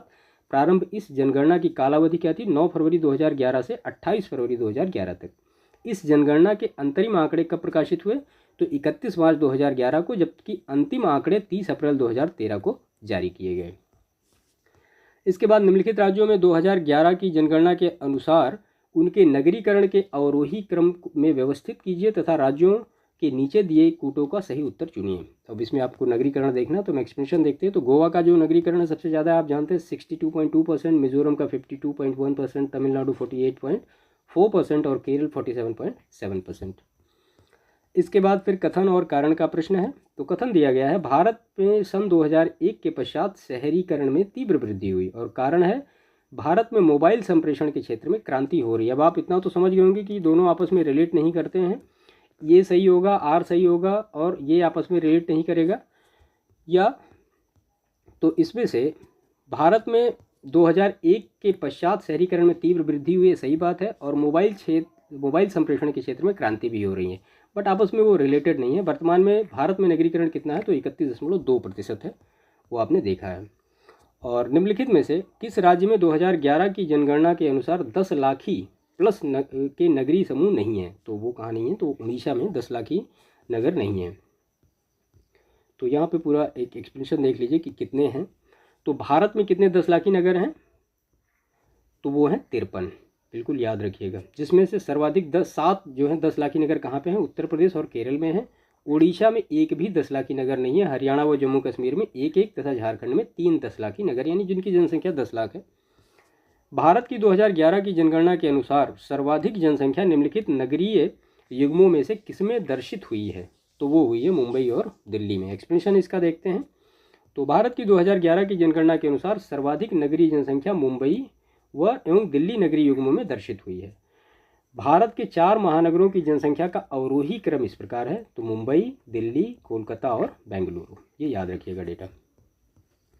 [SPEAKER 1] प्रारंभ इस जनगणना की कालावधि क्या थी, 9 फरवरी 2011 से 28 फरवरी 2011 तक। इस जनगणना के अंतरिम आंकड़े कब प्रकाशित हुए, तो 31 मार्च 2011 को, जबकि अंतिम आंकड़े 30 अप्रैल 2013 को जारी किए गए। इसके बाद निम्नलिखित राज्यों में 2011 की जनगणना के अनुसार उनके नगरीकरण के अवरोही क्रम में व्यवस्थित कीजिए तथा राज्यों के नीचे दिए कूटों का सही उत्तर चुनिए। अब इसमें आपको नगरीकरण देखना, तो हम एक्सप्लेनेशन देखते हैं। तो गोवा का जो नगरीकरण है सबसे ज़्यादा आप जानते हैं 62.2%, मिजोरम का 52.1%, तमिलनाडु 48.4% और केरल 47.7%। इसके बाद फिर कथन और कारण का प्रश्न है। तो कथन दिया गया है, भारत में सन 2001 के पश्चात शहरीकरण में तीव्र वृद्धि हुई, और कारण है भारत में मोबाइल संप्रेषण के क्षेत्र में क्रांति हो रही है। अब आप इतना तो समझ गए होंगे कि दोनों आपस में रिलेट नहीं करते हैं, ये सही होगा, आर सही होगा, और ये आपस में रिलेट नहीं करेगा। या तो इसमें से भारत में 2001 के पश्चात शहरीकरण में तीव्र वृद्धि हुई है, सही बात है, और मोबाइल संप्रेषण के क्षेत्र में क्रांति भी हो रही है, बट आपस में वो रिलेटेड नहीं है। वर्तमान में भारत में नगरीकरण कितना है, तो 31.2% है, वो आपने देखा है। और निम्नलिखित में से किस राज्य में 2011 की जनगणना के अनुसार 10 लाखी प्लस के नगरीय समूह नहीं है, तो वो कहाँ नहीं है, तो उड़ीसा में 10 लाखी नगर नहीं है। तो यहाँ पे पूरा एक एक्सप्लेनेशन देख लीजिए कि कितने हैं। तो भारत में कितने 10 लाखी नगर हैं, तो वो हैं 53, बिल्कुल याद रखिएगा। जिसमें से सर्वाधिक 7 जो हैं 10 लाखी नगर कहाँ पे हैं, उत्तर प्रदेश और केरल में हैं। उड़ीसा में एक भी 10 लाखी नगर नहीं है। हरियाणा व जम्मू कश्मीर में एक एक तथा झारखंड में 3 10 लाखी नगर, यानी जिनकी जनसंख्या 10 लाख है। भारत की 2011 की जनगणना के अनुसार सर्वाधिक जनसंख्या निम्नलिखित नगरीय युग्मों में से किसमें दर्शित हुई है, तो वो हुई है मुंबई और दिल्ली में। एक्सप्लेनेशन इसका देखते हैं। तो भारत की 2011 की जनगणना के अनुसार सर्वाधिक नगरीय जनसंख्या मुंबई व एवं दिल्ली नगरीय युग्मों में दर्शित हुई है। भारत के 4 महानगरों की जनसंख्या का अवरोही क्रम इस प्रकार है, तो मुंबई, दिल्ली, कोलकाता और बेंगलुरु, ये याद रखिएगा डेटा।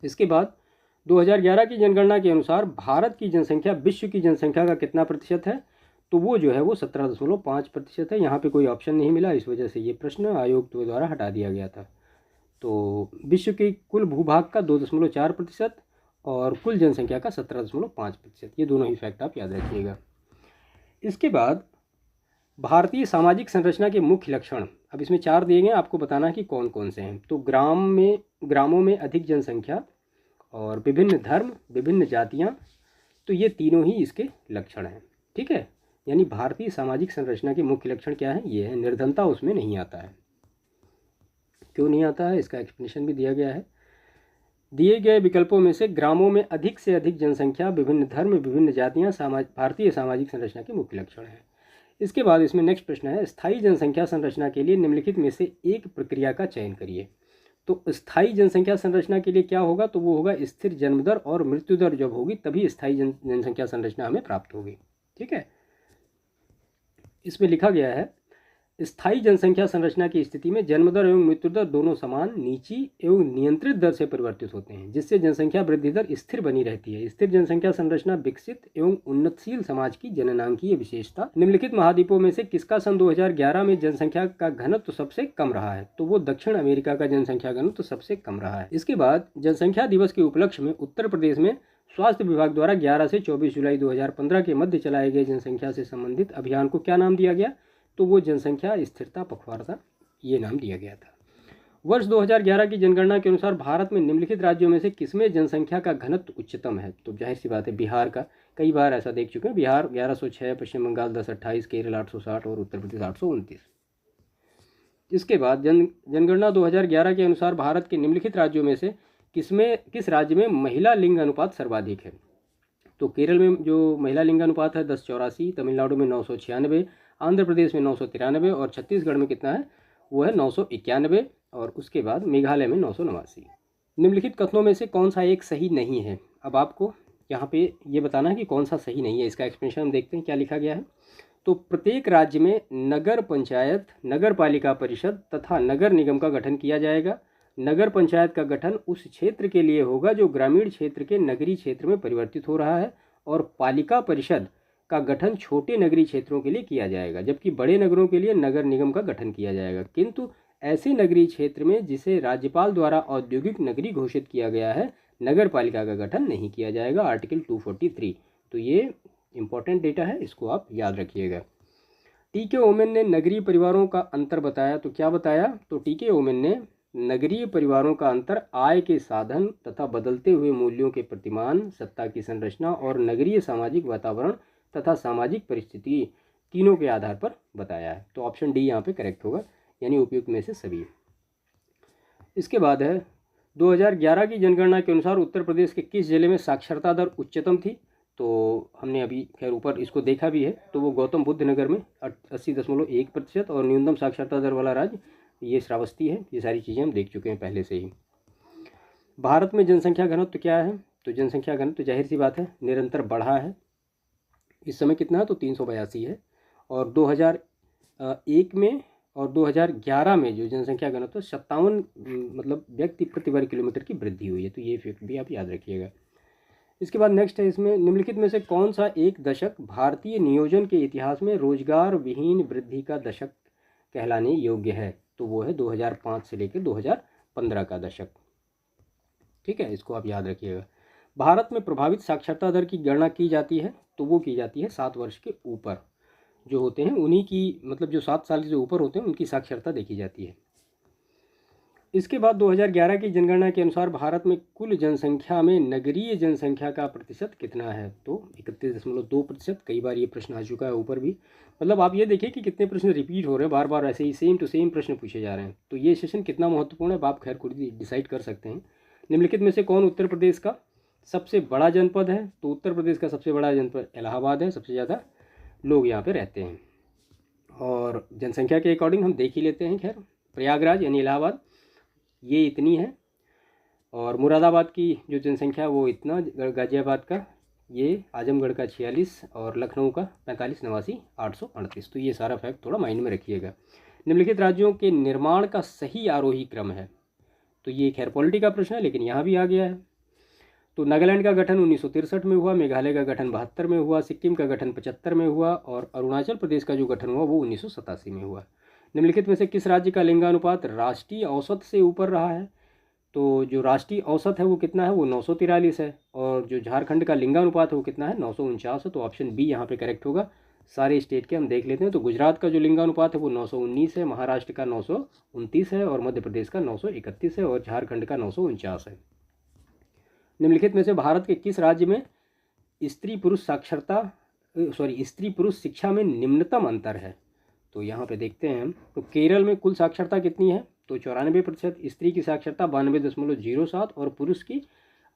[SPEAKER 1] इसके बाद 2011 की जनगणना के अनुसार भारत की जनसंख्या विश्व की जनसंख्या का कितना प्रतिशत है, तो वो जो है वो 17.5% है। यहाँ पे कोई ऑप्शन नहीं मिला, इस वजह से ये प्रश्न आयोग द्वारा हटा दिया गया था। तो विश्व के कुल भूभाग का 2.4% और कुल जनसंख्या का 17.5%, ये दोनों ही फैक्ट आप याद रखिएगा। इसके बाद भारतीय सामाजिक संरचना के मुख्य लक्षण, अब इसमें 4 दिए गए, आपको बताना है कि कौन कौन से हैं। तो ग्रामों में अधिक जनसंख्या और विभिन्न धर्म, विभिन्न जातियाँ, तो ये तीनों ही इसके लक्षण हैं। ठीक है, यानी भारतीय सामाजिक संरचना के मुख्य लक्षण क्या है, ये है। निर्धनता उसमें नहीं आता है। क्यों नहीं आता है, इसका एक्सप्लेनेशन भी दिया गया है। दिए गए विकल्पों में से ग्रामों में अधिक से अधिक जनसंख्या, विभिन्न धर्म, विभिन्न जातियाँ भारतीय सामाजिक संरचना के मुख्य लक्षण हैं। इसके बाद इसमें नेक्स्ट प्रश्न है, स्थायी जनसंख्या संरचना के लिए निम्नलिखित में से एक प्रक्रिया का चयन करिए। तो स्थायी जनसंख्या संरचना के लिए क्या होगा, तो वो होगा स्थिर जन्म दर और मृत्यु दर जब होगी तभी स्थायी जनसंख्या संरचना हमें प्राप्त होगी। ठीक है, इसमें लिखा गया है, स्थायी जनसंख्या संरचना की स्थिति में जन्म दर एवं मृत्यु दर दोनों समान, नीची एवं नियंत्रित दर से परिवर्तित होते हैं, जिससे जनसंख्या वृद्धि दर स्थिर बनी रहती है। स्थिर जनसंख्या संरचना विकसित एवं उन्नतशील समाज की जननांकीय विशेषता। निम्नलिखित महाद्वीपों में से किसका सन 2011 में जनसंख्या का घनत्व सबसे कम रहा है, तो वो दक्षिण अमेरिका का जनसंख्या घनत्व सबसे कम रहा है। इसके बाद जनसंख्या दिवस के उपलक्ष्य में उत्तर प्रदेश में स्वास्थ्य विभाग द्वारा 11 से 24 जुलाई 2015 के मध्य चलाए गए जनसंख्या से संबंधित अभियान को क्या नाम दिया गया, तो वो जनसंख्या स्थिरता पखवाड़ा, ये नाम दिया गया था। वर्ष 2011 की जनगणना के अनुसार भारत में निम्नलिखित राज्यों में से किसमें जनसंख्या का घनत्व उच्चतम है, तो जाहिर सी बात है बिहार का। कई बार ऐसा देख चुके हैं, बिहार 1106, पश्चिम बंगाल 1028, केरल 860 और उत्तर प्रदेश 829। इसके बाद जनगणना 2011 के अनुसार भारत के निम्नलिखित राज्यों में से किस राज्य में महिला लिंग अनुपात सर्वाधिक है, तो केरल में जो महिला लिंग अनुपात है 1084, तमिलनाडु में 996, आंध्र प्रदेश में 993 और छत्तीसगढ़ में कितना है, वो है 991 और उसके बाद मेघालय में 989। निम्नलिखित कथनों में से कौन सा एक सही नहीं है। अब आपको यहाँ पे ये बताना है कि कौन सा सही नहीं है। इसका एक्सप्लेनेशन हम देखते हैं क्या लिखा गया है। तो प्रत्येक राज्य में नगर पंचायत, नगर पालिका परिषद तथा नगर निगम का गठन किया जाएगा। नगर पंचायत का गठन उस क्षेत्र के लिए होगा जो ग्रामीण क्षेत्र के नगरीय क्षेत्र में परिवर्तित हो रहा है, और पालिका परिषद का गठन छोटे नगरीय क्षेत्रों के लिए किया जाएगा, जबकि बड़े नगरों के लिए नगर निगम का गठन किया जाएगा। किंतु ऐसे नगरीय क्षेत्र में जिसे राज्यपाल द्वारा औद्योगिक नगरी घोषित किया गया है, नगर पालिका का गठन नहीं किया जाएगा, आर्टिकल 243। तो ये इंपॉर्टेंट डेटा है, इसको आप याद रखिएगा। टी.के. ओमेन ने नगरीय परिवारों का अंतर बताया, तो क्या बताया, तो टी.के. ओमेन ने नगरीय परिवारों का अंतर आय के साधन तथा बदलते हुए मूल्यों के प्रतिमान, सत्ता की संरचना और नगरीय सामाजिक वातावरण तथा सामाजिक परिस्थिति तीनों के आधार पर बताया है। तो ऑप्शन डी यहाँ पे करेक्ट होगा, यानी उपयुक्त में से सभी। इसके बाद है 2011 की जनगणना के अनुसार उत्तर प्रदेश के किस जिले में साक्षरता दर उच्चतम थी, तो हमने अभी खैर ऊपर इसको देखा भी है, तो वो गौतम बुद्ध नगर में 80.1% और न्यूनतम साक्षरता दर वाला राज्य ये श्रावस्ती है। ये सारी चीज़ें हम देख चुके हैं पहले से ही। भारत में जनसंख्या घनत्व क्या है, तो जनसंख्या घनत्व जाहिर सी बात है निरंतर बढ़ा है। इस समय कितना है, तो 382 है, और 2001 में और 2011 में जो जनसंख्या घनत्व 57 मतलब व्यक्ति प्रति वर्ग किलोमीटर की वृद्धि हुई है। तो ये फैक्ट भी आप याद रखिएगा। इसके बाद नेक्स्ट है, इसमें निम्नलिखित में से कौन सा एक दशक भारतीय नियोजन के इतिहास में रोजगार विहीन वृद्धि का दशक कहलाने योग्य है, तो वो है 2005 से लेकर 2015 का दशक। ठीक है, इसको आप याद रखिएगा। भारत में प्रभावित साक्षरता दर की गणना की जाती है, तो वो की जाती है 7 वर्ष के ऊपर जो होते हैं उन्हीं की, मतलब जो 7 साल से ऊपर होते हैं उनकी साक्षरता देखी जाती है। इसके बाद 2011 की जनगणना के अनुसार भारत में कुल जनसंख्या में नगरीय जनसंख्या का प्रतिशत कितना है? तो 31.2%। कई बार ये प्रश्न आ चुका है ऊपर भी। मतलब आप ये देखिए कि कितने प्रश्न रिपीट हो रहे हैं, बार बार ऐसे ही सेम टू सेम प्रश्न पूछे जा रहे हैं। तो ये सेशन कितना महत्वपूर्ण है आप खैर खुद डिसाइड कर सकते हैं। निम्नलिखित में से कौन उत्तर प्रदेश का सबसे बड़ा जनपद है? तो उत्तर प्रदेश का सबसे बड़ा जनपद इलाहाबाद है, सबसे ज़्यादा लोग यहाँ पे रहते हैं। और जनसंख्या के अकॉर्डिंग हम देख ही लेते हैं। खैर प्रयागराज यानी इलाहाबाद ये इतनी है, और मुरादाबाद की जो जनसंख्या है वो इतना, गाज़ियाबाद का ये, आजमगढ़ का 46 और लखनऊ का 45, नवासी 838। तो ये सारा फैक्ट थोड़ा माइंड में रखिएगा। निम्नलिखित राज्यों के निर्माण का सही आरोही क्रम है? तो ये खैर पॉलिटी का प्रश्न है लेकिन यहाँ भी आ गया है। तो नागालैंड का गठन 1963 में हुआ, मेघालय का गठन 72 में हुआ, सिक्किम का गठन 75 में हुआ और अरुणाचल प्रदेश का जो गठन हुआ वो 1987 में हुआ। निम्नलिखित में से किस राज्य का लिंगानुपात राष्ट्रीय औसत से ऊपर रहा है? तो जो राष्ट्रीय औसत है वो कितना है? वो 943 है। और जो झारखंड का लिंगानुपात है वो कितना है? 949 है। तो ऑप्शन बी यहाँ पे करेक्ट होगा। सारे स्टेट के हम देख लेते हैं। तो गुजरात का जो लिंगानुपात है वो 919 है, महाराष्ट्र का 929 है और मध्य प्रदेश का 931 है और झारखंड का 949 है। निम्नलिखित में से भारत के किस राज्य में स्त्री पुरुष शिक्षा में निम्नतम अंतर है? तो यहाँ पे देखते हैं हम। तो केरल में कुल साक्षरता कितनी है? तो 94%। स्त्री की साक्षरता 92.07 और पुरुष की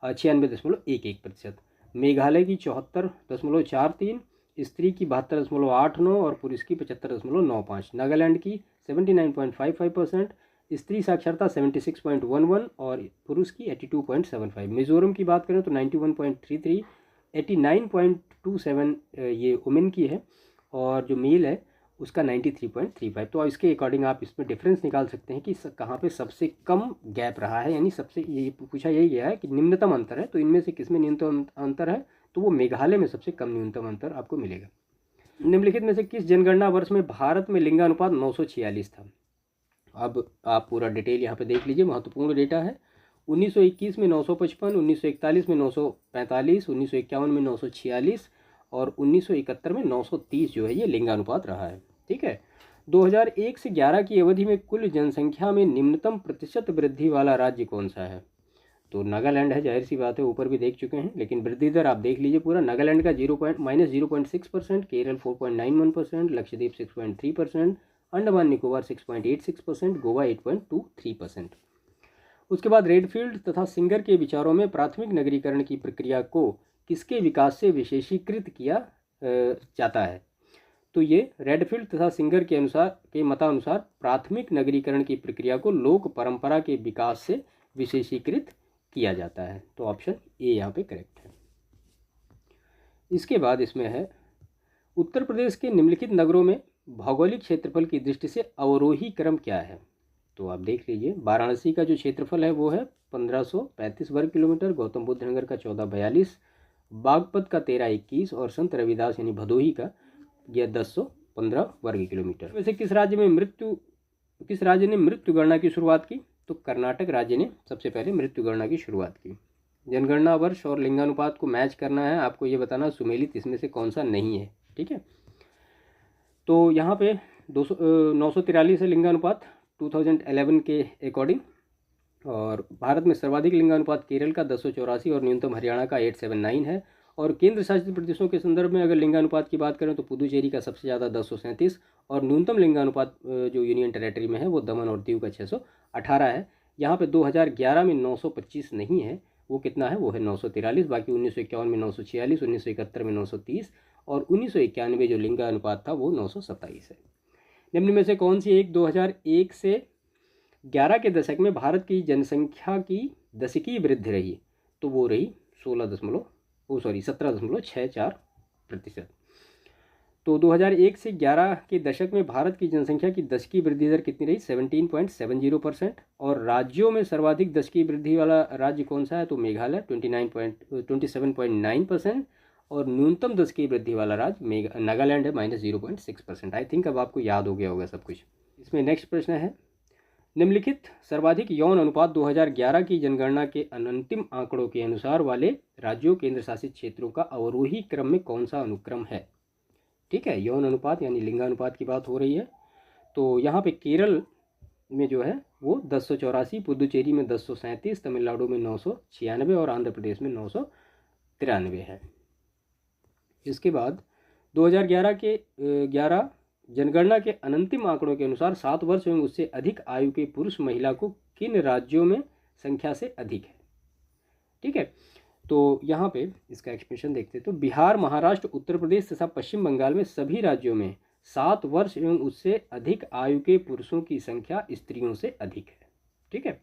[SPEAKER 1] 96.11%। मेघालय की 74.43, स्त्री की 72.89 और पुरुष की 75.95। नागालैंड की 79.55%, स्त्री साक्षरता 76.11 और पुरुष की 82.75। मिजोरम की बात करें तो 91.33, 89.27 ये वुमेन की है और जो मेल है उसका 93.35। तो इसके अकॉर्डिंग आप इसमें डिफरेंस निकाल सकते हैं कि कहाँ पे सबसे कम गैप रहा है, यानी सबसे, ये पूछा यही गया है कि निम्नतम अंतर है तो इनमें से किस में न्यूनतम अंतर है? तो वो मेघालय में सबसे कम न्यूनतम अंतर आपको मिलेगा। निम्नलिखित में से किस जनगणना वर्ष में भारत में लिंगानुपात 946 था? अब आप पूरा डिटेल यहाँ पे देख लीजिए, महत्वपूर्ण डेटा है। 1921 में 955, 1941 में 945, 1951 में 946 और 1971 में 930 जो है ये लिंगानुपात रहा है। ठीक है। 2001 से 11 की अवधि में कुल जनसंख्या में निम्नतम प्रतिशत वृद्धि वाला राज्य कौन सा है? तो नागालैंड है, जाहिर सी बात है, ऊपर भी देख चुके हैं। लेकिन वृद्धि दर आप देख लीजिए पूरा। नागालैंड का -0.6%, केरल 4.91%, लक्षद्वीप 6.3%, अंडमान निकोबार 6.86%, गोवा 8.23%। उसके बाद रेडफील्ड तथा सिंगर के विचारों में प्राथमिक नगरीकरण की प्रक्रिया को किसके विकास से विशेषीकृत किया जाता है? तो ये रेडफील्ड तथा सिंगर के मतानुसार प्राथमिक नगरीकरण की प्रक्रिया को लोक परंपरा के विकास से विशेषीकृत किया जाता है। तो ऑप्शन ए यहाँ पे करेक्ट है। इसके बाद इसमें है उत्तर प्रदेश के निम्नलिखित नगरों में भौगोलिक क्षेत्रफल की दृष्टि से अवरोही क्रम क्या है? तो आप देख लीजिए, वाराणसी का जो क्षेत्रफल है वो है 1535 वर्ग किलोमीटर, गौतम बुद्ध नगर का 1442, बागपत का 1321 और संत रविदास यानी भदोही का यह 1015 वर्ग किलोमीटर। वैसे किस राज्य ने मृत्यु गणना की शुरुआत की? तो कर्नाटक राज्य ने सबसे पहले मृत्यु गणना की शुरुआत की। जनगणना वर्ष और लिंगानुपात को मैच करना है, आपको ये बताना सुमेलित इसमें से कौन सा नहीं है। ठीक है। तो यहाँ पे 943 है लिंगानुपात 2011 के अकॉर्डिंग। और भारत में सर्वाधिक लिंगानुपात केरल का 1084 और न्यूनतम हरियाणा का 879 है। और केंद्र शासित प्रदेशों के संदर्भ में अगर लिंगानुपात की बात करें तो पुदुचेरी का सबसे ज़्यादा 1037 और न्यूनतम लिंगानुपात जो यूनियन टेरेटरी में है वो दमन और दीव का 618 है। यहाँ पे 2011 में 925 नहीं है, वो कितना है? वो है 943। बाकी 1951 में 946, 1971 में 930 और 1991 जो लिंगानुपात था वो 927 है। निम्न में से कौन सी एक 2001 से 11 के दशक में भारत की जनसंख्या की दशकीय वृद्धि रही? तो वो रही 17.64%। तो 2001 से 11 के दशक में भारत की जनसंख्या की दशकीय वृद्धि दर कितनी रही? 17.70%। और राज्यों में सर्वाधिक दशकीय वृद्धि वाला राज्य कौन सा है? तो मेघालय 27.9% और न्यूनतम दशकीय वृद्धि वाला राज्य नागालैंड है -0.6%। आई थिंक अब आपको याद हो गया होगा सब कुछ। इसमें नेक्स्ट प्रश्न है, निम्नलिखित सर्वाधिक यौन अनुपात 2011 की जनगणना के अंतिम आंकड़ों के अनुसार वाले राज्यों केंद्र शासित क्षेत्रों का अवरोही क्रम में कौन सा अनुक्रम है? ठीक है, यौन अनुपात यानी लिंगानुपात की बात हो रही है। तो यहाँ पे केरल में जो है वो 1084, पुदुचेरी में 1037, तमिलनाडु में 996 और आंध्र प्रदेश में 993 है। इसके बाद 2011 के 11 जनगणना के अंतिम आंकड़ों के अनुसार 7 वर्ष एवं उससे अधिक आयु के पुरुष महिला को किन राज्यों में संख्या से अधिक है। ठीक है, तो यहाँ पे इसका एक्सप्लेनेशन देखते हैं। तो बिहार, महाराष्ट्र, उत्तर प्रदेश तथा पश्चिम बंगाल में सभी राज्यों में 7 वर्ष एवं उससे अधिक आयु के पुरुषों की संख्या स्त्रियों से अधिक है। ठीक है,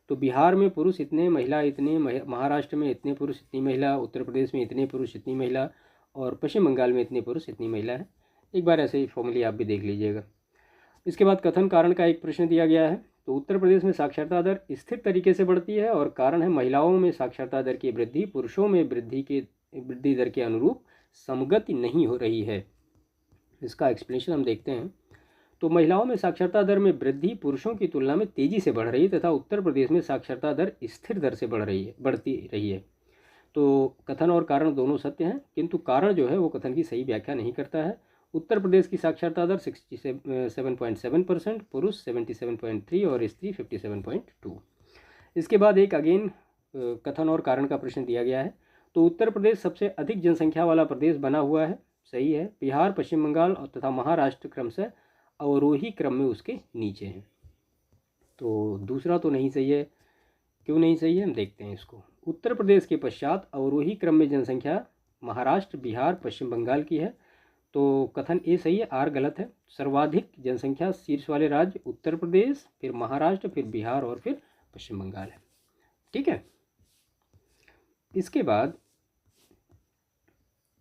[SPEAKER 1] तो बिहार में पुरुष इतने, महिला इतने, महाराष्ट्र में इतने पुरुष इतनी महिला, उत्तर प्रदेश में इतने पुरुष इतनी महिला और पश्चिम बंगाल में इतने पुरुष इतनी महिला है। एक बार ऐसे ही फॉर्मूले आप भी देख लीजिएगा। इसके बाद कथन कारण का एक प्रश्न दिया गया है। तो उत्तर प्रदेश में साक्षरता दर स्थिर तरीके से बढ़ती है और कारण है महिलाओं में साक्षरता दर की वृद्धि पुरुषों में वृद्धि दर के अनुरूप समगति नहीं हो रही है। इसका एक्सप्लेनेशन हम देखते हैं। तो महिलाओं में साक्षरता दर में वृद्धि पुरुषों की तुलना में तेजी से बढ़ रही है तथा उत्तर प्रदेश में साक्षरता दर स्थिर दर से बढ़ती रही है। तो कथन और कारण दोनों सत्य हैं, किंतु कारण जो है वो कथन की सही व्याख्या नहीं करता है। उत्तर प्रदेश की साक्षरता दर 67.7%, पुरुष 77.3 और स्त्री 57.2। इसके बाद एक अगेन कथन और कारण का प्रश्न दिया गया है। तो उत्तर प्रदेश सबसे अधिक जनसंख्या वाला प्रदेश बना हुआ है, सही है। बिहार, पश्चिम बंगाल और तथा महाराष्ट्र क्रमशः अवरोही क्रम में उसके नीचे हैं। तो दूसरा तो नहीं सही है, क्यों नहीं सही है हम देखते हैं इसको। उत्तर प्रदेश के पश्चात अवरोही क्रम में जनसंख्या महाराष्ट्र, बिहार, पश्चिम बंगाल की है। तो कथन ए सही है, आर गलत है। सर्वाधिक जनसंख्या शीर्ष वाले राज्य उत्तर प्रदेश, फिर महाराष्ट्र, फिर बिहार और फिर पश्चिम बंगाल है। ठीक है, इसके बाद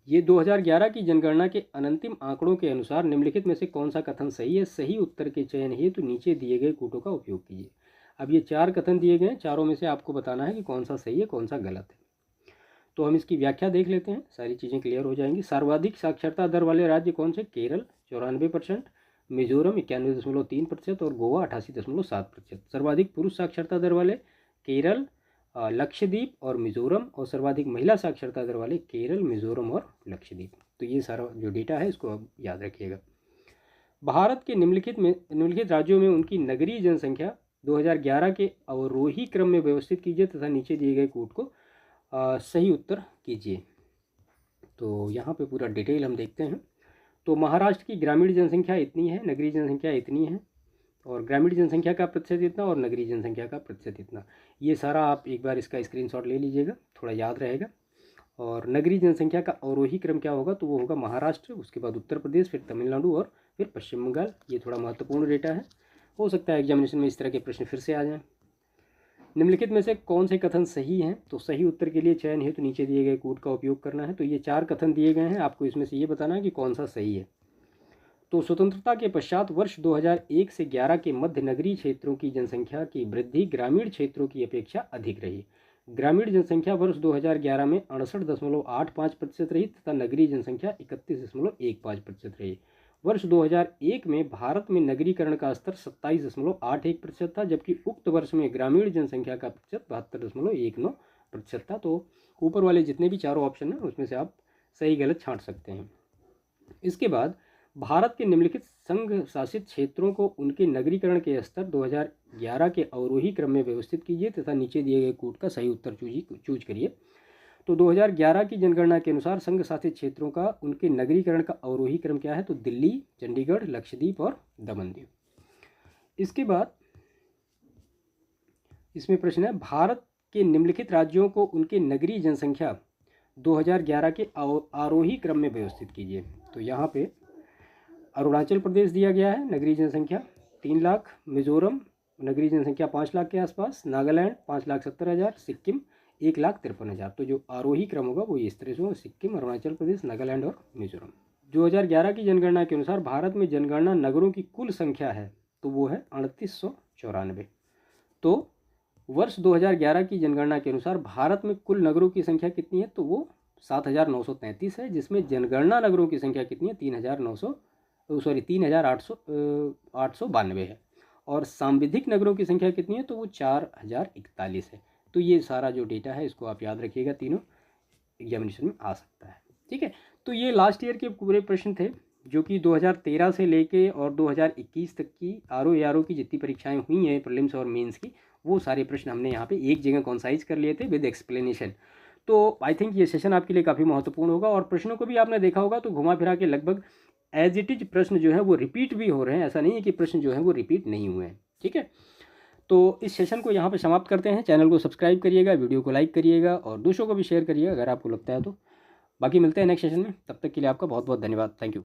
[SPEAKER 1] ये 2011 की जनगणना के अंतिम आंकड़ों के अनुसार निम्नलिखित में से कौन सा कथन सही है। सही उत्तर के चयन हेतु नीचे दिए गए कूटों का उपयोग कीजिए। अब ये 4 कथन दिए गए हैं, चारों में से आपको बताना है कि कौन सा सही है कौन सा गलत है। तो हम इसकी व्याख्या देख लेते हैं, सारी चीज़ें क्लियर हो जाएंगी। सर्वाधिक साक्षरता दर वाले राज्य कौन से? केरल 94%, मिजोरम 91.3% और गोवा 88.7%। सर्वाधिक पुरुष साक्षरता दर वाले केरल, लक्षद्वीप और मिजोरम, और सर्वाधिक महिला साक्षरता दर वाले केरल, मिजोरम और लक्षद्वीप। तो ये सारा जो डेटा है इसको आप याद रखिएगा। भारत के निम्नलिखित राज्यों में उनकी नगरीय जनसंख्या 2011 के अवरोही क्रम में व्यवस्थित कीजिए तथा नीचे दिए गए कूट को सही उत्तर कीजिए। तो यहाँ पे पूरा डिटेल हम देखते हैं। तो महाराष्ट्र की ग्रामीण जनसंख्या इतनी है, नगरीय जनसंख्या इतनी है, और ग्रामीण जनसंख्या का प्रतिशत इतना और नगरीय जनसंख्या का प्रतिशत इतना। ये सारा आप एक बार इसका स्क्रीनशॉट ले लीजिएगा, थोड़ा याद रहेगा। और नगरीय जनसंख्या का अवरोही क्रम क्या होगा? तो वो होगा महाराष्ट्र, उसके बाद उत्तर प्रदेश, फिर तमिलनाडु और फिर पश्चिम बंगाल। ये थोड़ा महत्वपूर्ण डेटा है, हो सकता है एग्जामिनेशन में इस तरह के प्रश्न फिर से आ जाएं। निम्नलिखित में से कौन से कथन सही हैं? तो सही उत्तर के लिए चयन हेतु नीचे दिए गए कूट का उपयोग करना है। तो ये 4 कथन दिए गए हैं, आपको इसमें से ये बताना है कि कौन सा सही है। तो स्वतंत्रता के पश्चात वर्ष 2001 से 11 के मध्य नगरीय क्षेत्रों की जनसंख्या की वृद्धि ग्रामीण क्षेत्रों की अपेक्षा अधिक रही। ग्रामीण जनसंख्या वर्ष 2011 में 68.85% रही तथा नगरीय जनसंख्या 31.15% रही। वर्ष 2001 में भारत में नगरीकरण का स्तर 27.81% था, जबकि उक्त वर्ष में ग्रामीण जनसंख्या का प्रतिशत 72.19% था। तो ऊपर वाले जितने भी चारों ऑप्शन हैं उसमें से आप सही गलत छांट सकते हैं। इसके बाद भारत के निम्नलिखित संघ शासित क्षेत्रों को उनके नगरीकरण के स्तर 2011 के अवरोही क्रम में व्यवस्थित कीजिए तथा नीचे दिए गए कूट का सही उत्तर चूज करिए। तो 2011 की जनगणना के अनुसार संघ शासित क्षेत्रों का उनके नगरीकरण का अवरोही क्रम क्या है? तो दिल्ली, चंडीगढ़, लक्षद्वीप और दमन दीव। इसके बाद इसमें प्रश्न है, भारत के निम्नलिखित राज्यों को उनके नगरीय जनसंख्या 2011 के आरोही क्रम में व्यवस्थित कीजिए। तो यहाँ पे अरुणाचल प्रदेश दिया गया है, नगरीय जनसंख्या 3 लाख, मिजोरम नगरीय जनसंख्या 5 लाख के आसपास, नागालैंड 5,70,000, सिक्किम 1,53,000। तो जो आरोही क्रम होगा वो इस तरह से होगा, सिक्किम, अरुणाचल प्रदेश, नागालैंड और मिजोरम। 2011 की जनगणना के अनुसार भारत में जनगणना नगरों की कुल संख्या है तो वो है 3894। तो वर्ष 2011 की जनगणना के अनुसार भारत में कुल नगरों की संख्या कितनी है? तो वो 7,933 है, जिसमें जनगणना नगरों की संख्या कितनी है? 3,892 है, और सांविधिक नगरों की संख्या कितनी है? तो वो 4,041 है। तो ये सारा जो डेटा है इसको आप याद रखिएगा, तीनों एग्जामिनेशन में आ सकता है। ठीक है, तो ये लास्ट ईयर के पूरे प्रश्न थे जो कि 2013 से लेके और 2021 तक की आर की जितनी परीक्षाएं हुई हैं प्रीलिम्स और मेंस की, वो सारे प्रश्न हमने यहाँ पे एक जगह कॉन्साइज कर लिए थे विद एक्सप्लेनेशन। तो आई थिंक ये सेशन आपके लिए काफ़ी महत्वपूर्ण होगा, और प्रश्नों को भी आपने देखा होगा तो घुमा फिरा के लगभग एज इट इज प्रश्न जो है वो रिपीट भी हो रहे हैं, ऐसा नहीं है कि प्रश्न जो है वो रिपीट नहीं हुए हैं। ठीक है, तो इस सेशन को यहाँ पे समाप्त करते हैं। चैनल को सब्सक्राइब करिएगा, वीडियो को लाइक करिएगा और दूसरों को भी शेयर करिएगा अगर आपको लगता है तो। बाकी मिलते हैं नेक्स्ट सेशन में, तब तक के लिए आपका बहुत बहुत धन्यवाद। Thank you.